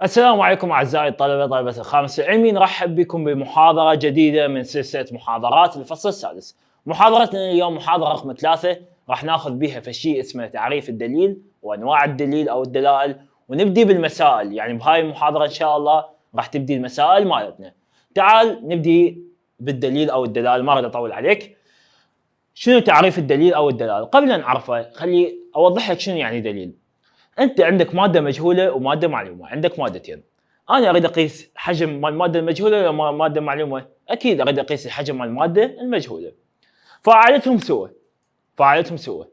السلام عليكم اعزائي الطلبه طلبه الخامس العلمي، نرحب بكم بمحاضره جديده من سلسله محاضرات الفصل السادس. محاضرتنا اليوم محاضره رقم 3، راح ناخذ بها فشي اسمه تعريف الدليل وانواع الدليل او الدلائل، ونبدي بالمسائل. يعني بهاي المحاضره ان شاء الله راح تبدي المسائل مالتنا. تعال نبدي بالدليل او الدلائل، ما اريد اطول عليك. شنو تعريف الدليل او الدلائل؟ قبل ان نعرفه خلي اوضح لك شنو يعني دليل. انت عندك ماده مجهوله وماده معلومه، عندك مادتين. انا اريد اقيس حجم مال الماده المجهوله ولا ماده معلومه؟ اكيد اريد اقيس الحجم مال الماده المجهوله. فاعلتهم سوا.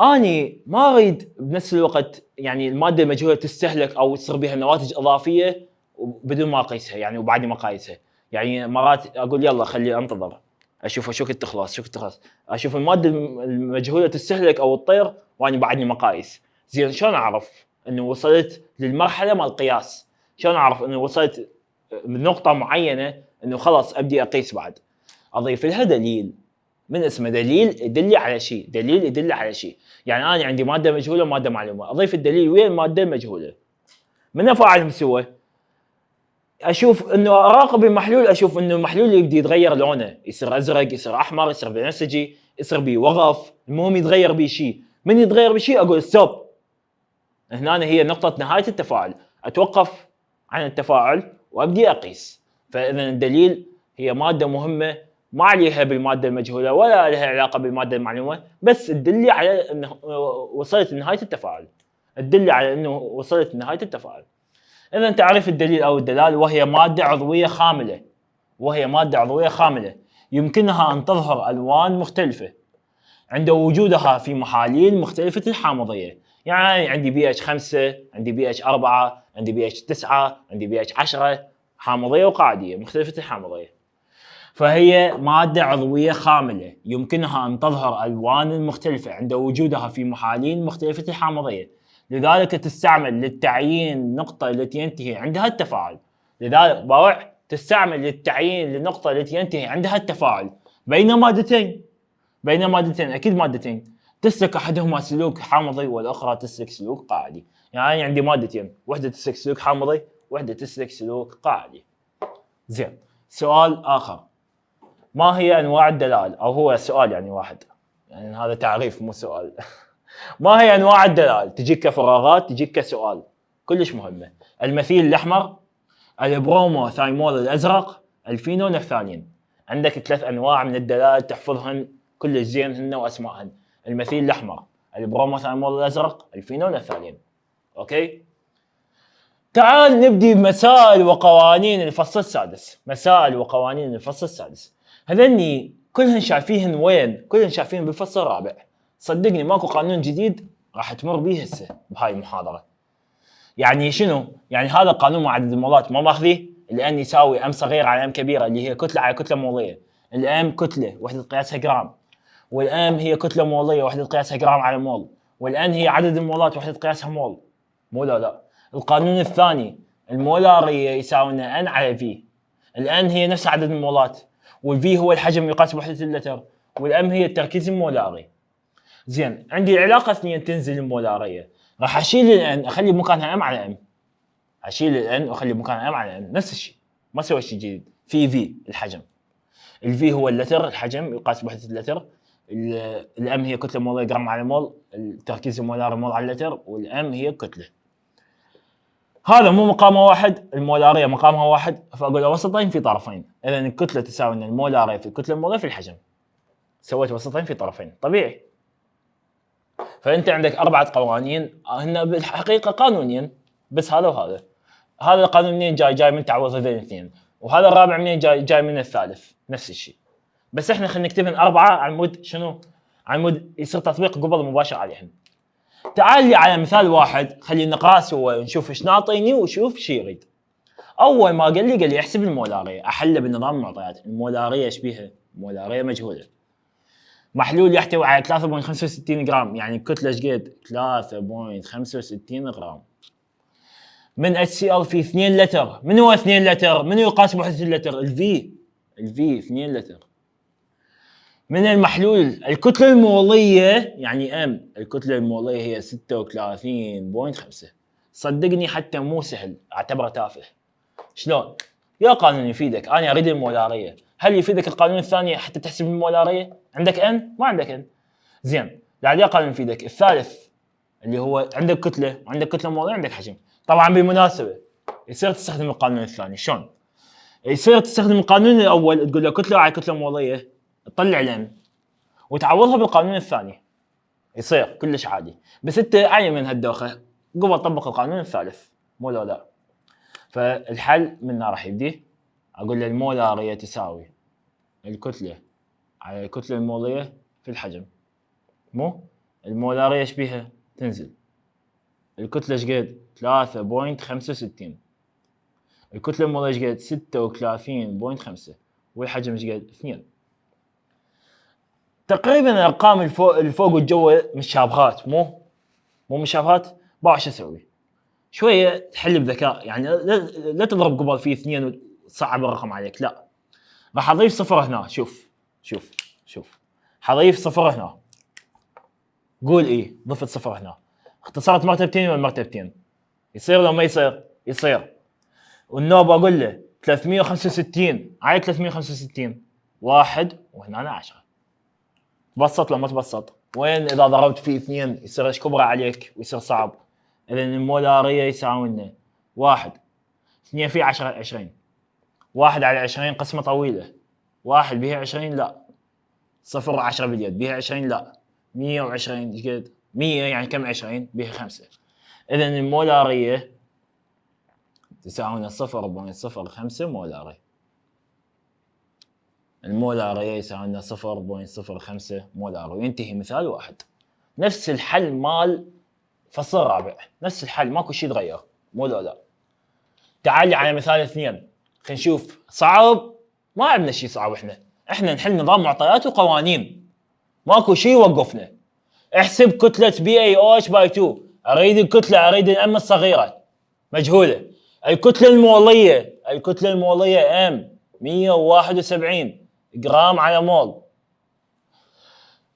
اني ما اريد بنفس الوقت يعني الماده المجهوله تستهلك او تصير بها نواتج اضافيه بدون ما اقيسها، يعني وبعدني ما قايسها. يعني مرات اقول يلا خلي انتظر اشوف شو كنت تخلص، اشوف الماده المجهوله تستهلك او تطير واني بعدني ما قايس. زين شلون اعرف انه وصلت للمرحله مال القياس؟ شلون اعرف انه وصلت من نقطه معينه انه خلاص ابدي اقيس بعد؟ اضيف لها دليل من اسمه دليل يدل على شيء، دليل يدل على شيء. يعني انا عندي ماده مجهوله وماده معلومه، اضيف الدليل ويا الماده المجهوله. من افعلهم سوا؟ اشوف انه اراقب المحلول، اشوف انه المحلول يبدي يتغير لونه، يصير ازرق، يصير احمر، يصير بنفسجي، يصير بيه وغف، المهم يتغير بيه شيء. من يتغير بشيء اقول ستوب، هنا هي نقطه نهايه التفاعل، اتوقف عن التفاعل وابدي اقيس. فاذا الدليل هي ماده مهمه ما عليها بالماده المجهوله ولا لها علاقه بالماده المعلومه، بس تدل على انه وصلت لنهايه التفاعل، تدل على انه وصلت لنهايه التفاعل. اذا تعريف الدليل او الدلال، وهي ماده عضويه خامله، يمكنها ان تظهر الوان مختلفه عند وجودها في محاليل مختلفه الحامضيه. يعني عندي بي اتش 5، عندي بي اتش 4، عندي بي اتش 9، عندي بي اتش 10، حامضيه وقاعديه مختلفه الحامضيه. فهي ماده عضويه خامله يمكنها ان تظهر الوان مختلفه عند وجودها في محاليل مختلفه الحامضيه، لذلك تستعمل للتعيين النقطه التي ينتهي عندها التفاعل. لذلك باوع تستعمل للتعيين النقطه التي ينتهي عندها التفاعل بين مادتين اكيد مادتين تسلك احدهما سلوك حامضي والاخرى تسلك سلوك قاعدي. يعني عندي مادتين، وحده تسلك سلوك حامضي، وحده تسلك سلوك قاعدي. زين، سؤال اخر، ما هي انواع الدلال؟ او هو سؤال يعني واحد، يعني هذا تعريف مو سؤال. ما هي انواع الدلال؟ تجيك كفراغات، تجيك كسؤال، كلش مهمه. المثيل الاحمر، البرومو ثايمول الازرق، الفينونفثالين. عندك 3 انواع من الدلال تحفظهن كلش زين هن واسمائهن: المثيل الاحمر، البرومو ثايمول الازرق، الفينونفثالين. اوكي، تعال نبدي بمسائل وقوانين الفصل السادس. هذني كلهن شايفيهن وين؟ كلهن شايفيهن بالفصل الرابع. صدقني ماكو قانون جديد راح تمر به هسه بهاي المحاضره. يعني شنو؟ يعني هذا قانون معدد المولات ما ماخذيه؟ الان يساوي ام صغير على ام كبيره، اللي هي كتله على كتله موليه. الام كتله وحده قياسها جرام، والام هي كتله موليه وحده قياسها جرام على مول، والان هي عدد المولات وحده قياسها مول. مو لا. القانون الثاني، المولاريه يساوي ان على في. الان هي نفس عدد المولات، والفي هو الحجم يقاس بوحده اللتر، والام هي التركيز المولاري. زين، عندي العلاقه اثنين تنزل المولاريه، راح اشيل الان اخلي مكانها ام على ام، اشيل الان واخلي مكانها ام على ام، نفس الشيء، ما سوى شيء جديد. في الحجم، الفي هو اللتر، الحجم يقاس بوحده اللتر. الام هي كتله موليه جرام على مول، التركيز المولاري مول على اللتر، والام هي كتله. هذا مو مقامه واحد، المولاريه مقامها واحد، فاقول وسطين في طرفين. اذا الكتله تساوي ان المولاريه في الكتله الموليه في الحجم. سويت وسطين في طرفين طبيعي. فانت عندك 4 قوانين، هن بالحقيقه قانونين بس، هذا وهذا. هذا القانون منين جاي من تعويض هذين الاثنين، وهذا الرابع منين جاي من الثالث، نفس الشيء. بس احنا خلينا نكتبهن 4 على مود شنو؟ على مود يصير تطبيق قبل مباشر عليهن. تعال لي على مثال واحد، خلينا نقراه سوا ونشوف ايش ناطيني وشوف ايش يريد. اول ما قال لي احسب المولاريه، احله بنظام المعطيات. المولاريه ايش بيها؟ المولاريه مجهوله. محلول يحتوي على 3.65 جرام، يعني الكتله ايش قد؟ 3.65 جرام. من HCl في 2 لتر. من هو 2 لتر؟ من يقاس بوحده اللتر؟ الفي 2 لتر. من المحلول الكتله الموليه، يعني ام، الكتله الموليه هي 36.5. صدقني حتى مو سهل، اعتبره تافه. شلون؟ يا قانون يفيدك، انا اريد المولاريه. هل يفيدك القانون الثاني حتى تحسب المولاريه؟ عندك ان؟ ما عندك ان. زين، بعد يا قانون يفيدك الثالث اللي هو عندك كتله، عندك كتله موليه، عندك حجم. طبعا بالمناسبه يصير تستخدم القانون الثاني. شلون؟ يصير تستخدم القانون الاول، تقول له كتله على كتله موليه، تطلع الام وتعوضها بالقانون الثاني، يصير كلش عادي. بس انت عين من هالدوخه قبل طبق القانون الثالث، مو لا. فالحل منه راح يبدي، اقول له المولاريه تساوي الكتله على الكتله الموليه في الحجم. مو المولاريه ايش بيها؟ تنزل. الكتله ايش قد؟ 3.65. الكتله الموليه ايش قد؟ 36.5. والحجم ايش قد؟ 2. تقريبا الارقام الفوق والجو مشابهات، مو مشابهات. بقى شو اسوي؟ شويه تحل بذكاء، يعني لا تضرب قبل فيه 2 وتصعب الرقم عليك، لا. راح اضيف صفر هنا. شوف حضيف صفر هنا. قول ايه ضفت صفر هنا، اختصرت مرتبتين ولا مرتبتين؟ يصير لو ما يصير؟ يصير. والنوب اقول له 365 على 365 1 وهنا 10. تبسط لو ما تبسط؟ وين اذا ضربت فيه 2 يصير ايش كبره عليك ويصير صعب؟ اذا المولاريه يساوي لنا 1 2 في 10 20. 1 على 20 قسمه طويله. 1 بها 20 لا. 0 10 باليد بها 20 لا. 120 ايش قد؟ 100 يعني كم 20 بها 5. اذا المولاريه تساوي لنا 0.05 مولاري. المولاريه يساوي لنا 0.05 مولاري. وينتهي مثال واحد. نفس الحل مال فصل رابع، نفس الحل، ماكو شيء تغير، مو لا. تعال على مثال 2. خلينا نشوف صعب. ما عندنا شيء صعب، احنا نحل نظام معطيات وقوانين، ماكو شيء يوقفنا. احسب كتله بي اي او اتش باي 2. اريد الكتله، اريد الام الصغيره مجهوله. الكتله الموليه ام 171 جرام على مول.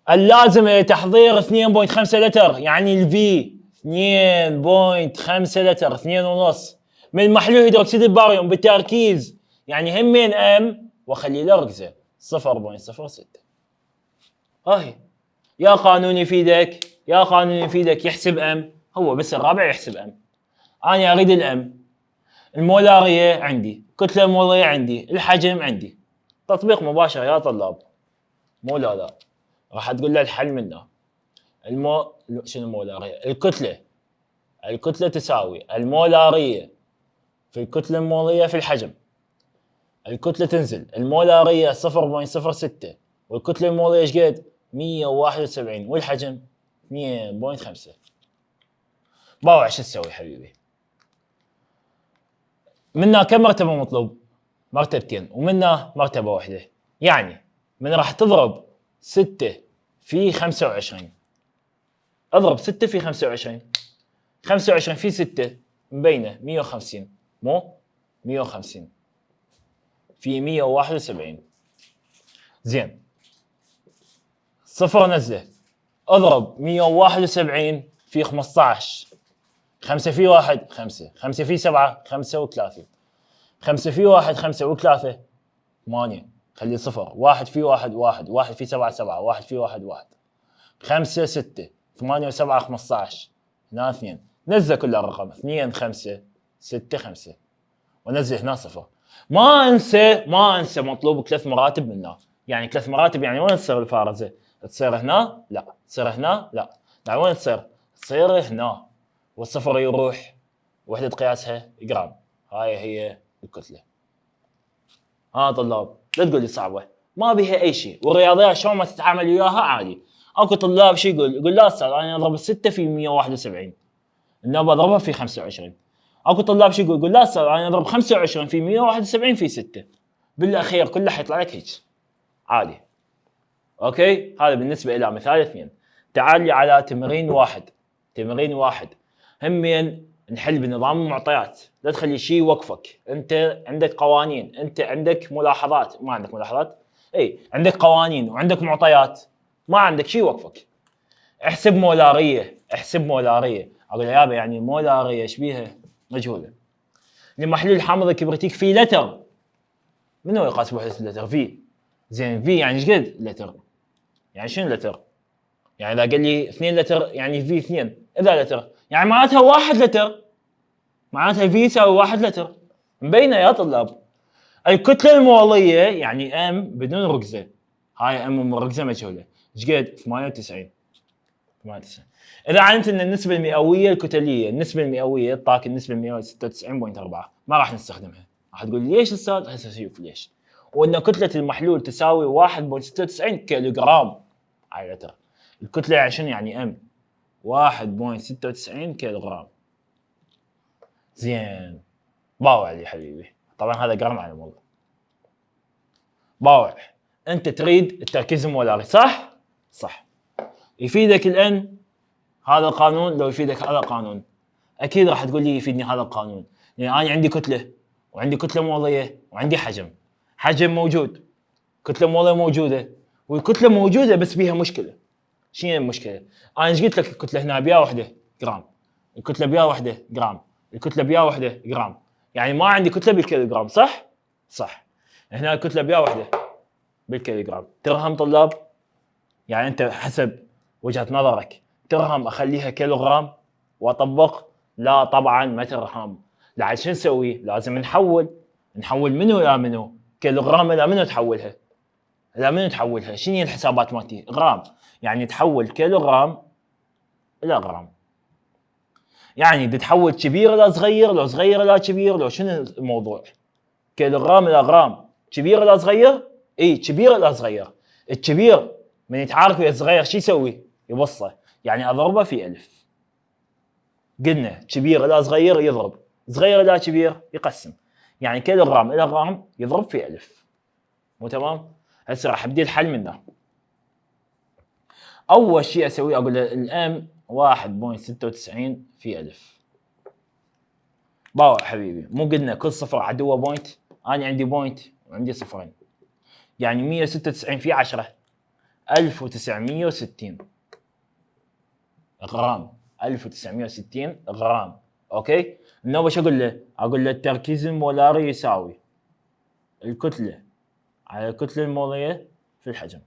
اللازمه لتحضير 2.5 لتر، يعني الفي 2.5 لتر 2.5 من محلول هيدروكسيد الباريوم بالتركيز، يعني همين ام وخلي له ركزه 0.06. هاي يا قانون يفيدك يحسب ام. هو بس الرابع يحسب ام. انا اريد الام، المولاريه عندي، كتله الموليه عندي، الحجم عندي. تطبيق مباشر يا طلاب، مو لا. راح تقول له الحل منه. شنو المولاريه؟ الكتله تساوي المولاريه في الكتله الموليه في الحجم. الكتله تنزل، المولاريه 0.06 والكتله الموليه ايش قد؟ 171 والحجم 2.5. باوع شو تسوي حبيبي؟ منا كم مرتبه مطلوب؟ مرتبتين، ومنا مرتبه واحده. يعني من راح تضرب 6 في 25. اضرب 6 في 25. 25 في 6 مبينه 150. مو 150 في 171. زين، صفر نزله. اضرب 171 في 15. 5 في 1 5. 5 في 7 35. 5 في 1 5 و3 8. خلي صفر. 1 في 1 1. 1 في 7 7. 1 في 1 1. 5 6 8 و7 15. هنا 2. نزل كل الرقم 2 5 6 5 ونزل هنا صفر. ما انسى مطلوب 3 مراتب منه. يعني 3 مراتب، يعني وين تصير الفارزه؟ تصير هنا؟ لا. تصير هنا؟ لا. يعني وين تصير؟ تصير هنا. والصفر يروح، وحده قياسها جرام. هاي هي الكتله. طلاب لا تقول لي صعبه، ما بيها اي شيء. والرياضيات شلون ما تتعامل وياها عادي. اكو طلاب شو يقول لا استاذ انا اضرب 6 في 171 انه بضربها في 25. اكو طلاب شو يقول لا استاذ انا اضرب 25 في 171 في 6. بالاخير كله حيطلع لك هيك عادي. اوكي، هذا بالنسبه الى مثال 2. تعال لي على تمرين 1. تمرين 1 همين نحل بنظام المعطيات. لا تخلي شيء يوقفك. انت عندك قوانين، انت عندك ملاحظات. ما عندك ملاحظات؟ اي عندك قوانين وعندك معطيات، ما عندك شيء يوقفك. احسب مولاريه. اقول له يابا يعني مولاريه ايش بيها؟ مجهوله. المحلول حامض الكبريتيك في لتر، منو يقاس وحده اللتر؟ في. زين في يعني ايش قد لتر؟ يعني شنو لتر؟ يعني اذا قال لي 2 لتر يعني في 2، اذا لتر يعني معناتها 1 لتر، معناتها في يساوي 1 لتر. مبينه يا طلاب. الكتله الموليه يعني ام بدون ركزه، هاي ام مركزه مجهوله، ايش قد؟ 98. اذا علمت ان النسبه المئويه الكتليه، النسبه المئويه طاك النسبه المئويه 96.4، ما راح نستخدمها. راح تقول ليش استاذ؟ هسه شوف ليش. وان كتله المحلول تساوي 1.96 كيلوغرام على لتر. الكتله يعني شنو؟ يعني ام 1.96 كيلوغرام. زين باوع لي حبيبي، طبعا هذا جرام على مول. باوع انت تريد التركيز المولاري صح؟ صح. يفيدك الان هذا القانون؟ لو يفيدك هذا القانون اكيد راح تقول لي يفيدني هذا القانون، لان انا عندي كتله وعندي كتله موليه وعندي حجم. حجم موجود، كتله موليه موجوده، والكتله موجوده بس بيها مشكله. شنو المشكله؟ انا ايش قلت لك؟ الكتله هنا بيها وحده جرام، الكتله بيها وحده جرام، الكتله بيها وحده جرام، يعني ما عندي كتله بالكيلوغرام صح؟ صح. هنا الكتله بيها وحده بالكيلوغرام. ترهم طلاب؟ يعني انت حسب وجهه نظرك ترهم اخليها كيلوغرام واطبق؟ لا طبعا ما ترهم. لعل شو نسوي؟ لازم نحول منو الى منو؟ كيلوغرام الى منو تحولها؟ الى منو تحولها؟ شنو هي الحسابات مالتي؟ غرام، يعني تحول كيلوغرام الى غرام. يعني تحول كبير الى صغير، لو صغير الى كبير، لو شنو الموضوع؟ كيلوغرام الى غرام، كبير الى صغير؟ اي كبير الى صغير. الكبير من يتعارك ويا الصغير شو يسوي؟ يبصه، يعني اضربه في 1000. قلنا كبير الى صغير يضرب، صغير الى كبير يقسم، يعني كيلوغرام الى غرام يضرب في 1000. مو تمام؟ هسه راح ابدي الحل منه. اول شيء اسويه اقول له الام 1.96 في 1000. باوع حبيبي، مو قلنا كل صفر عدوه بوينت؟ انا عندي بوينت وعندي صفرين، يعني 196 في 10 1960 غرام. 1960 غرام. اوكي. النوبه شو اقول له؟ اقول له التركيز المولاري يساوي الكتله على الكتله الموليه في الحجم.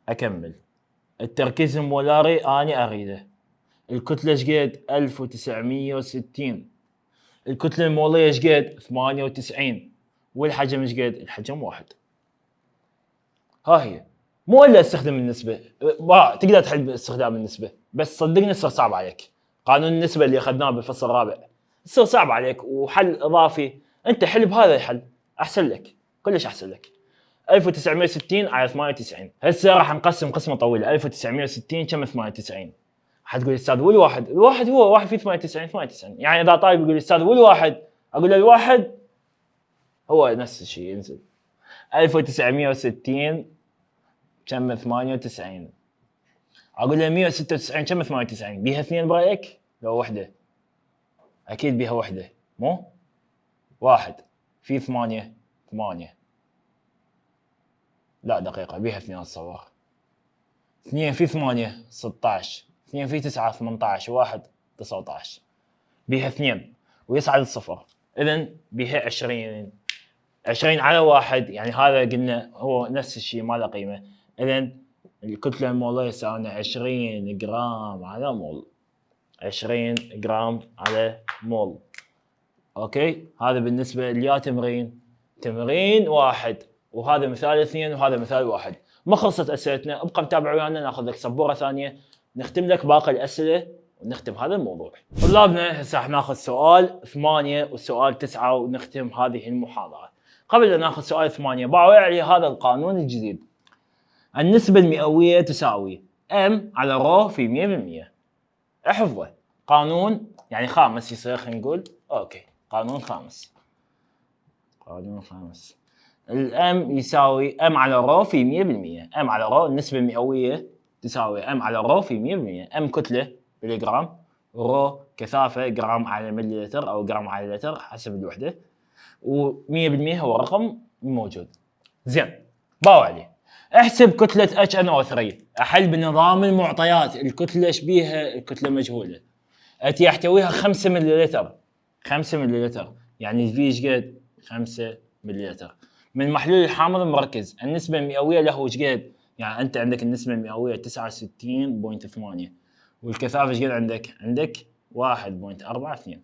اكمل. التركيز المولاري اني اريده. الكتله ايش قد؟ 1960. الكتله الموليه ايش قد؟ 98. والحجم ايش قد؟ الحجم 1. ها هي. مو الا استخدم النسبه، تقدر تحل باستخدام النسبه، بس صدقني يصير صعب عليك. قانون النسبه اللي اخذناه بالفصل الرابع يصير صعب عليك، وحل اضافي. انت حل بهذا الحل احسن لك، كلش احسن لك. 1960 على 98. هسه راح نقسم قسمه طويله. 1960 كم 98؟ حتقول استاذ والواحد؟ الواحد هو 1 في 98 98. يعني اذا طالب يقول استاذ والواحد، اقول له الواحد هو نفس الشيء ينزل. 1960 كم 98. اقول له 196 كم 98؟ بيها اثنين برايك؟ لو وحده؟ اكيد بيها وحده. مو 1 في 8 8. لا دقيقه، بيها اثنين اتصور. 2 في 8 16، 2 في 9 18، 1 19. بيها اثنين ويصعد الصفر، اذا بيها 20. 20 على 1 يعني هذا قلنا هو نفس الشيء ما له قيمه. اذا الكتله الموليه يساوي 20 جرام على مول. 20 جرام على مول. اوكي. هذا بالنسبه ليا تمرين 1، وهذا مثال 2، وهذا مثال 1. ما خلصت اسئلتنا، ابقى متابع ويانا، ناخذ لك سبوره ثانيه نختم لك باقي الاسئله ونختم هذا الموضوع. طلابنا هسه راح ناخذ سؤال 8 وسؤال 9 ونختم هذه المحاضره. قبل ان ناخذ سؤال 8 باوع لي هذا القانون الجديد. النسبه المئويه تساوي ام على رو في 100%. احفظه. قانون يعني خامس يصير، خلينا نقول اوكي قانون خامس. قانون خامس. الام يساوي ام على رو في 100%. ام على رو النسبه المئويه تساوي ام على رو في 100%. ام كتله بالجرام، رو كثافه جرام على مليلتر او جرام على لتر حسب الوحده، و100% هو رقم موجود. زين باوع لي احسب كتله HNO3. احل بنظام المعطيات، الكتله ايش بيها؟ الكتله مجهوله. اتي يحتويها 5 مليلتر. 5 مليلتر يعني في ايش قد؟ 5 مليلتر من المحلول الحامض المركز. النسبه المئويه له ايش قد؟ يعني انت عندك النسبه المئويه 69.8 والكثافه ايش قد عندك؟ عندك 1.42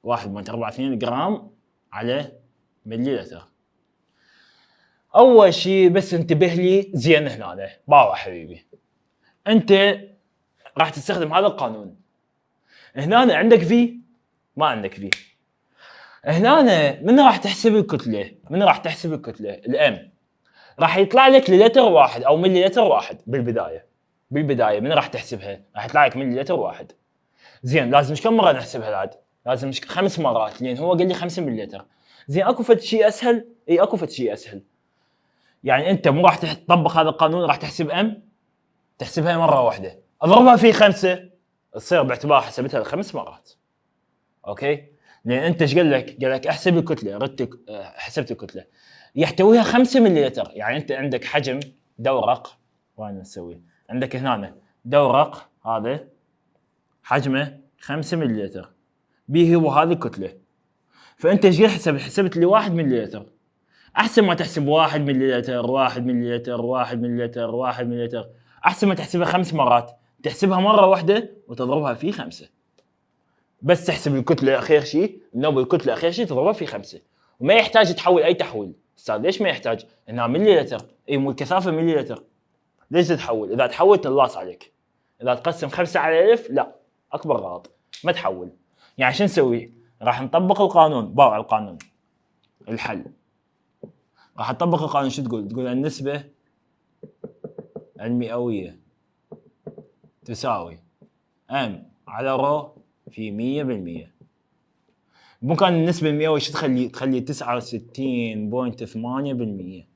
1.42 جرام على مليلتر. اول شيء بس انتبه لي زين هنا باوع حبيبي، انت راح تستخدم هذا القانون. هنا عندك في، ما عندك في. هنا من راح تحسب الكتله؟ من راح تحسب الكتله؟ الام راح يطلع لك للتر واحد او مليلتر واحد بالبدايه. بالبدايه من راح تحسبها؟ راح يطلع لك مليلتر واحد. زين لازم كم مره نحسبها العاد؟ لازم 5 مرات، لان هو قال لي 5 مليلتر. زين اكو فد شيء اسهل؟ اي اكو فد شيء اسهل. يعني انت مو راح تطبق هذا القانون، راح تحسب ام، تحسبها مره واحده، اضربها في 5 تصير باعتبار حسبتها 5 مرات. اوكي؟ لان انت ايش قال لك؟ قال لك احسب الكتله، ردت حسبت الكتله يحتويها 5 مليلتر. يعني انت عندك حجم دورق، وين نسوي؟ عندك هنا دورق هذا حجمه 5 مليلتر، به هو هذه الكتله. فانت ايش قد حسبت لي 1 مليلتر. احسن ما تحسب 1 مليلتر 1 مليلتر 1 مليلتر 1 مليلتر، احسن ما تحسبها 5 مرات، تحسبها مره واحده وتضربها في 5. بس تحسب الكتله اخر شيء، النوبه الكتله اخر شيء تضربها في 5، وما يحتاج تحول اي تحويل. استاذ ليش ما يحتاج؟ انها مليلتر، اي مو الكثافه مليلتر، ليش تحول؟ اذا تحولت اللاص عليك. اذا تقسم 5 على 1000 لا، اكبر غلط، ما تحول. يعني شو نسوي؟ راح نطبق القانون، باوع القانون. الحل راح تطبق القانون. شو تقول؟ تقول النسبة المئوية تساوي ام على رو في 100%. بمكان النسبة المئوية شو تخلي؟ تخلي 69.8%.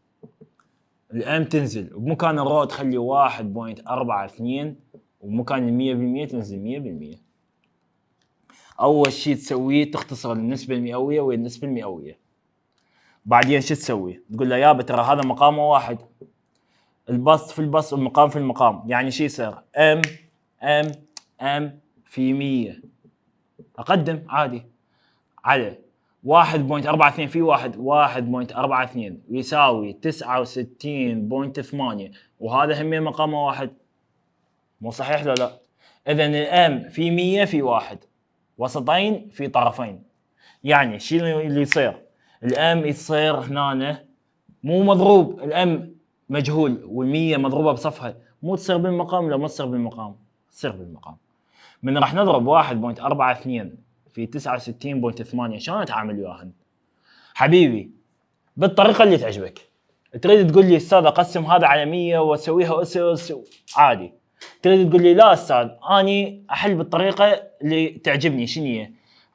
الام تنزل، وبمكان الرو تخلي 1.42، وبمكان 100% تنزل 100%. اول شيء تسويه تختصر النسبة المئوية والنسبة المئوية. بعدين شو تسوي؟ تقول له يابا ترى هذا مقامه واحد، البسط في البسط والمقام في المقام. يعني شو يصير؟ ام في 100 اقدم عادي على 1.42 في 1.42 يساوي 69.8، وهذا هم مقامه واحد. مو صحيح لا لا؟ اذا الام في 100 في واحد، وسطين في طرفين. يعني شنو اللي يصير؟ الام يصير هنا مو مضروب، الام مجهول وال100 مضروبه بصفها، مو تصير بالمقام. لا ما تصير بالمقام، تصير بالمقام. من راح نضرب 1.42 في 69.8 شلون اتعامل وياهن؟ حبيبي بالطريقه اللي تعجبك. تريد تقول لي استاذ اقسم هذا على 100 واسويها اسس عادي. تريد تقول لي لا استاذ اني احل بالطريقه اللي تعجبني. شنو هي؟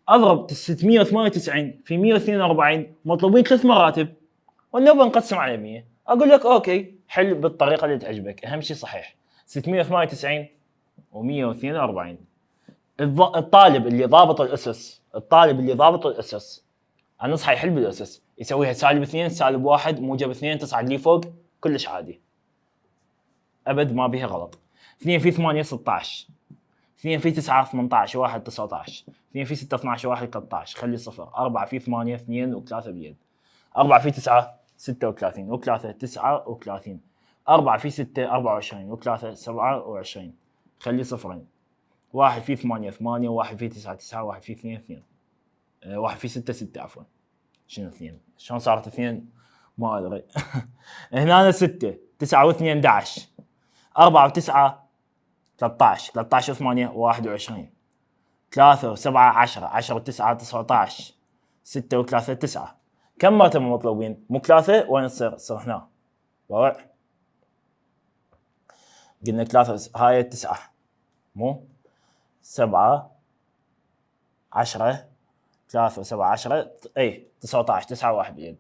اضرب 698 في 142 مطلوبين 3 مراتب ونبغى نقسم على 100. اقول لك اوكي حل بالطريقه اللي تعجبك، اهم شيء صحيح. 698 و142. الطالب اللي ضابط الاسس، الطالب اللي ضابط الاسس انصحه يحل بالاسس، يسويها -2 -1 موجب 2 تصعد لي فوق كلش عادي، ابد ما بيها غلط. 2 في 8 16، 2 في 9 18 1 19، 2 في 6 12 1 13 خلي صفر. 4 في 8 2 و3 بيد. 4 في 9 36 و3 39. 4 في 6 24 و3 27 خلي صفرين. 1 في 8 8 1 في 9 9 1 في 2 2 1 في 6 6 عفوا. شنو 2 شلون صارت 2 ما ادري. هنا 6 9 و2 11 4 و9 13 13 و8 21 3 و7 10 10 و9 19 6 و3 9. كم مرتبة مطلوبين؟ مو 3 وين تصير؟ تصير هنا واضح؟ قلنا 3 هاي 9 مو 7 10 3 و7 10 اي 19 9 1 بيد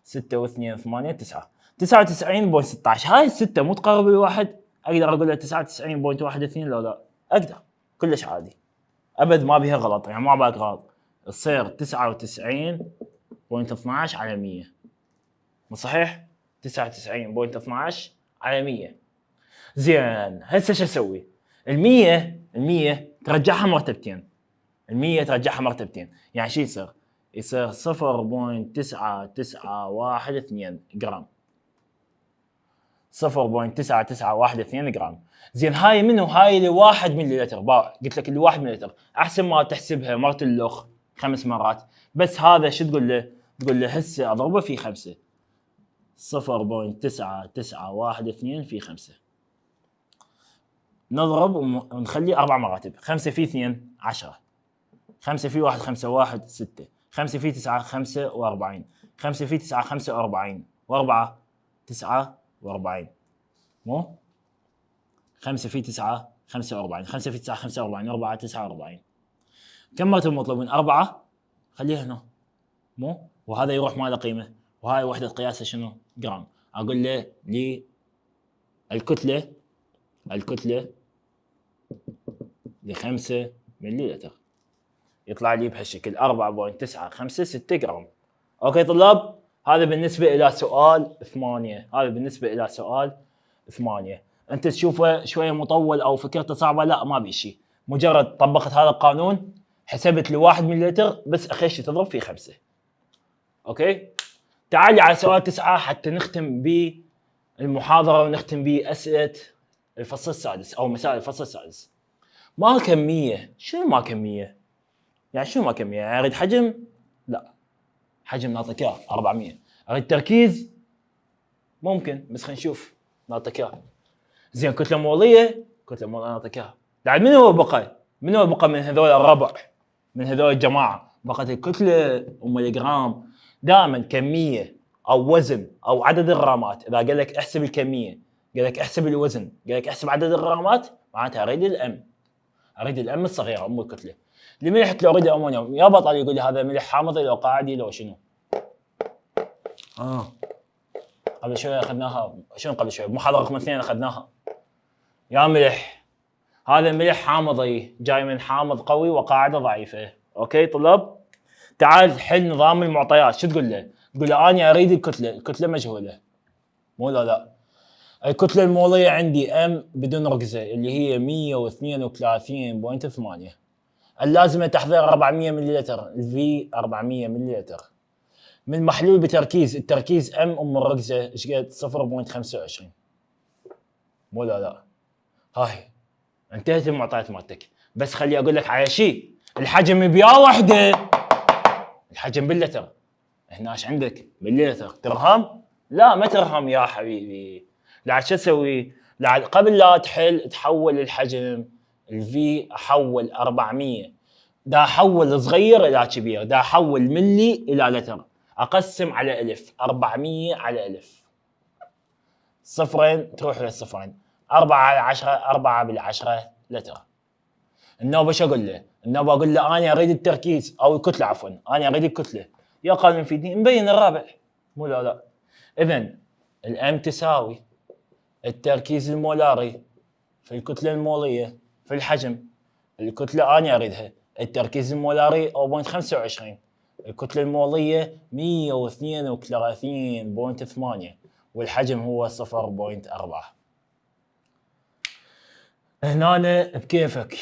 6 و2 8 9 99.16. هاي الستة مو تقرب الواحد، اقدر اقول له 99.12 لو لا اقدر كلش عادي، ابد ما بيها غلط. يعني ما بالك غلط تصير 99.12 على 100 مو صحيح؟ 99.12 على 100. زين هسه شو اسوي؟ ال100 ترجعها مرتبتين. ال100 ترجعها مرتبتين، يعني شو يصير؟ يصير 0.9912 جرام. 0.9912 جرام. زين هاي منو؟ هاي ل1 مليلتر. قلت لك ال1 مليلتر، احسن ما تحسبها مرت اللخ 5 مرات. بس هذا شو تقول له؟ تقول له هسه اضربه في 5. 0.9912 في 5. نضرب ونخلي 4 مراتب. 5 في 2 10. 5 في 1 5 1 6. 5 في 9 45. 5 في 9 45 و4 49. مو 5 في 9 45. 5 في 9 45 و4 49. كم مرتبة مطلوبين؟ 4. خليها هنا مو، وهذا يروح ما له قيمة، وهاي وحدة قياسه شنو؟ جرام. اقول له لي الكتلة ل5 مليلتر، يطلع لي بهالشكل 4.956 جرام. اوكي طلاب، هذا بالنسبة الى سؤال 8. هذا بالنسبة الى سؤال 8. انت تشوفه شوية مطول او فكرته صعبة؟ لا ما بشي، مجرد طبقت هذا القانون، حسبت ل1 مليلتر بس اخيش تضرب في 5. اوكي، تعالي على سؤال 9 حتى نختم بالمحاضرة ونختم بأسئلة الفصل السادس او مسائل الفصل السادس. ما كمية. شنو ما كمية؟ يعني شنو ما كمية؟ يعني اريد حجم؟ لا، حجم نعطيك اياه 400. اريد تركيز؟ ممكن، بس خلينا نشوف نعطيك اياه. زين كتلة مولية نعطيك اياها. بعد من هو بقى من هذول الربع، من هذول الجماعة؟ بقت الكتلة ومليجرام. دائما كمية او وزن او عدد الغرامات، اذا قال لك احسب الكمية، قال لك احسب الوزن، قال لك احسب عدد الغرامات، معناتها اريد الام الصغيرة، ام الكتلة. الملح كلوريد امونيوم، يا بطل يقول لي هذا ملح حامضي لو قاعدي لو شنو؟ قبل شوي اخذناها. شنو قبل شوي؟ بمحاضرة رقم 2 اخذناها. يا ملح، هذا ملح حامضي جاي من حامض قوي وقاعدة ضعيفة. اوكي طلاب، تعال حل نظام المعطيات. شو تقول له؟ تقول له اني اريد الكتلة مجهولة، مو لا. الكتلة المولية عندي ام بدون ركزة اللي هي 132.8. اللازمة تحضير 400 مليلتر، الفي 400 مليلتر. من محلول بتركيز، التركيز ام الركزة ايش قد؟ 0.25. مو لا. هاي انتهت المعطيات مالتك. بس خلي اقول لك على شيء، الحجم بيا وحده، الحجم باللتر. هنا ايش عندك؟ باللتر. ترهم؟ لا ما ترهم يا حبيبي. لا شو تسوي؟ قبل لا تحل تحول الحجم الفي، احول 400. دا احول صغير الى كبير، دا احول ملي الى لتر، اقسم على 1000. 400 على 1000، صفرين تروح للصفرين. 4 على 10، 4 بالعشرة لتر. النوبة شو اقول له؟ النوبة اقول له انا اريد التركيز او الكتلة، عفوا انا اريد الكتلة. يا قانون يفيدني مبين الرابع، مو لا. اذا الام تساوي التركيز المولاري في الكتلة المولية في الحجم. الكتلة انا اريدها، التركيز المولاري 0.25، الكتلة المولية 132.8، والحجم هو 0.4. هنا بكيفك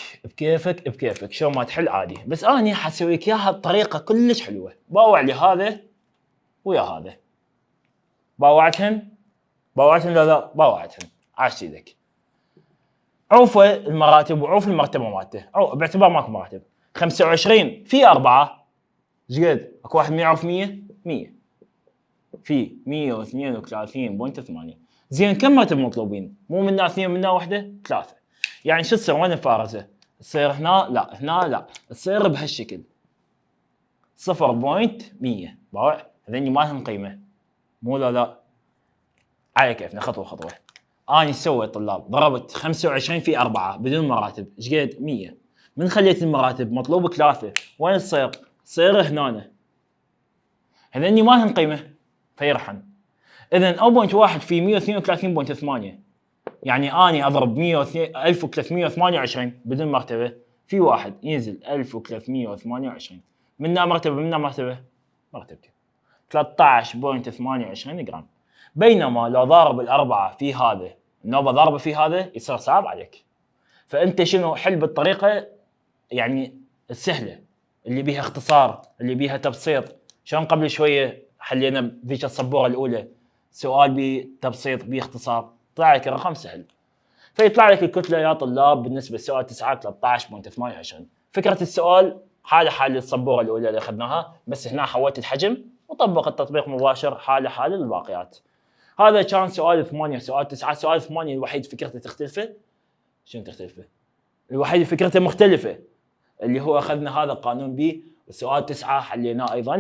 شو ما تحل عادي، بس اني حسوي لك اياها بطريقه كلش حلوه. باوع لي هذا ويا هذا، باوعتهم لا باوعتهم. عاش ايدك. عوفه المراتب وعوف المرتبه مالته، او باعتبار ماكو مراتب. 25 في 4 ايش قد؟ اكو واحد ما يعرف 100 في 132.8. زين كم مرتب مطلوبين؟ مو منا 2 منا وحده 3. يعني شو تصير؟ وين الفارزه؟ تصير هنا لا تصير بهالشكل 0.100. باوع هذني ما لهم قيمه، مو لا. على كيفنا خطوه. اني ايش سويت طلاب؟ ضربت 25 في 4 بدون مراتب ايش قد؟ 100. من خليت المراتب مطلوب 3، وين تصير؟ تصير هنا. هذني ما لهم قيمه فيرحن. اذا 0.1 في 132.8، يعني اني اضرب 1328 بدون مرتبه في 1 ينزل 1328. منها مرتبه مرتبتين 13.28 جرام. بينما لو ضارب الأربعة في هذا النوبة ضاربة في هذا يصير صعب عليك. فأنت شنو حل بالطريقة يعني السهلة اللي بيها اختصار اللي بيها تبسيط. شلون قبل شوية حلينا ذيك الصبورة الأولى سؤال بتبسيط باختصار طلع لك الرقم سهل. فيطلع لك الكتلة يا طلاب بالنسبة لسؤال 9 13.28. فكرة السؤال حالة حال الصبورة الأولى اللي أخذناها، بس هنا حولت الحجم وطبق التطبيق مباشر حالة حال الباقيات. هذا كان سؤال 8. سؤال 9 سؤال 8 الوحيد فكرته تختلفه. شنو تختلفه؟ الوحيد فكرته مختلفة اللي هو أخذنا هذا القانون بي. والسؤال 9 حليناه أيضا.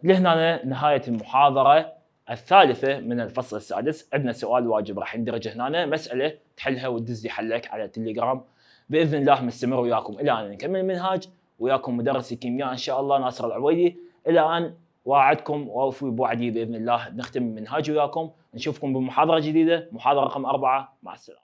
لهنا نهاية المحاضرة الثالثة من الفصل السادس. عندنا سؤال واجب راح يندرج هنا مسألة تحلها وتدز لي حلك على التليجرام. بإذن الله مستمر وياكم إلى أن نكمل المنهاج. وياكم مدرس الكيمياء إن شاء الله ناصر العويدي. إلى أن واعدكم وأوفي بوعدي بإذن الله نختم المنهاج وياكم. نشوفكم بمحاضرة جديدة محاضرة رقم 4. مع السلامة.